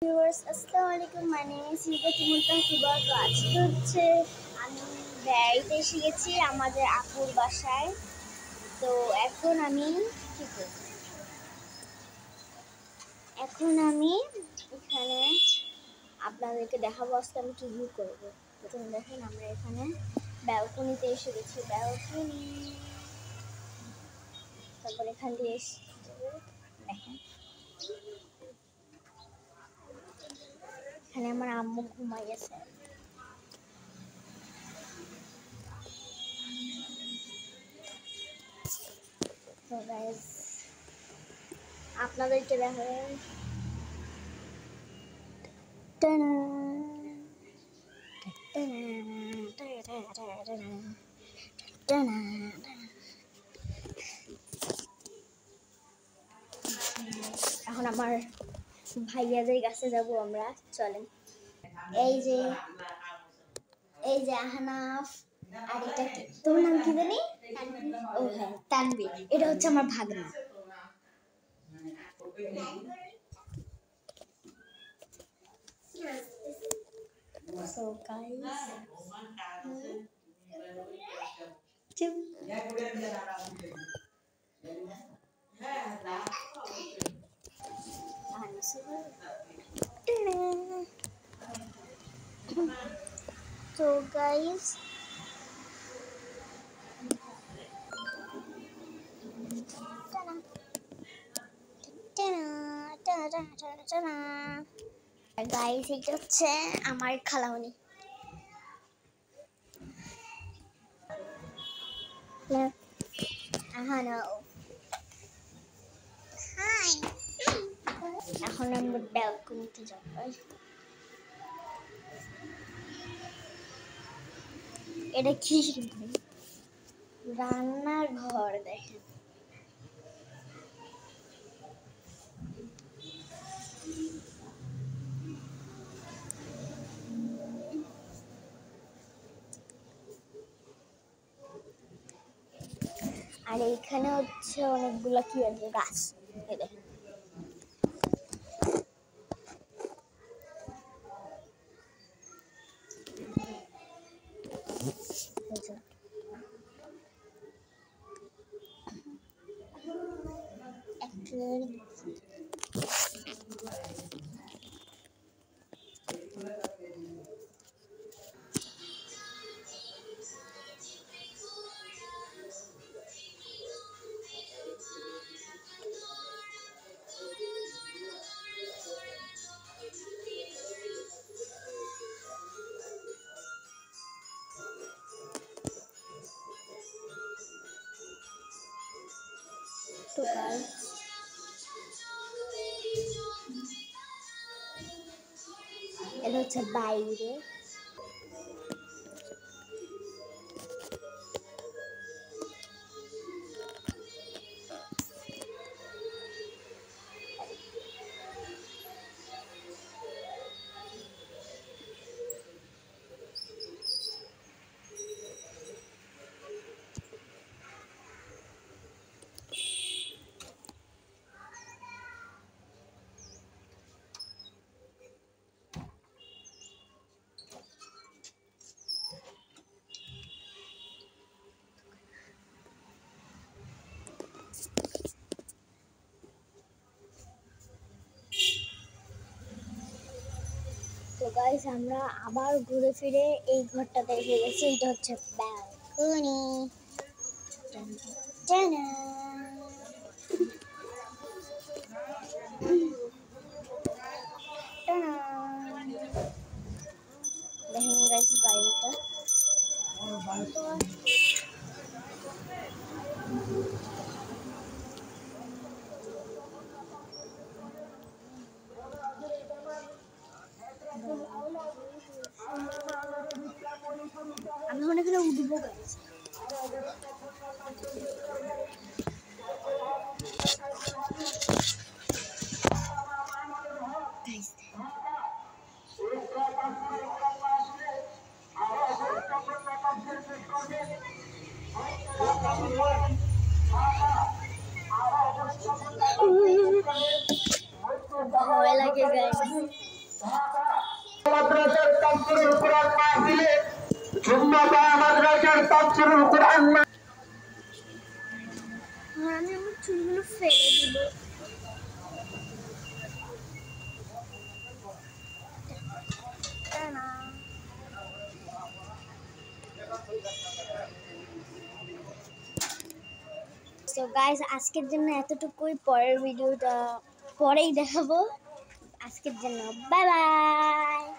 Viewers আসসালামু আলাইকুম, my name is Hiba. তো আজকে হচ্ছে আমি বেড়াইতে এসে গেছি আমাদের আপুর বাসায়। তো এখন আমি কি করব, এখন আমি এখানে আপনাদেরকে দেখাবো আজকে আমি কি ভিউ করবো। প্রথমে দেখেন আমরা এখানে ব্যালকনিতে এসে গেছি, ব্যালকনি। তারপর এখান দিয়ে দেখেন এখানে আমার আম্মু ঘুমাই গেছে। তো গাইস আপনাদেরকে দেখাবেন এখন আমার ভাইয়াদের কাছে যাব আমরা, চলেন। এই যে আহনাফ, আর এটা কি, তোর নাম কি জানি? ও হ্যাঁ, তানভীর। এটা হচ্ছে আমার ভাগনা। So guys, so guys, guys এটা হচ্ছে আমার খালামণি। এখন আমরা ব্যালকনিতে যাব। এটা কি রান্নার ঘর দেখেন। আর এইখানে হচ্ছে অনেকগুলা কি আছে গাছ, এই দেখেন। তো গাইস এটা হচ্ছে বাইরে। তো গাইস আমরা আবার ঘুরে ফিরে এই ঘরটাতে এসে গেছি। এটা হচ্ছে ব্যালকনি। দেখেন গাইস বাড়িটা। আমি মনে করে উঠবো গাইস। ভয় লাগে গাইস। মাদ্রাসার তাফসীরুল কুরআন মাহফিলে জুম্মাতা মাদ্রাসার তাফসীরুল কুরআন আমি আমার চুলগুলো ফেলে দিব। তো গাইস আজকের জন্য এতটুকুই, পরের ভিডিওটা পরেই দেখাবো। আজকের জন্য বাই বাই।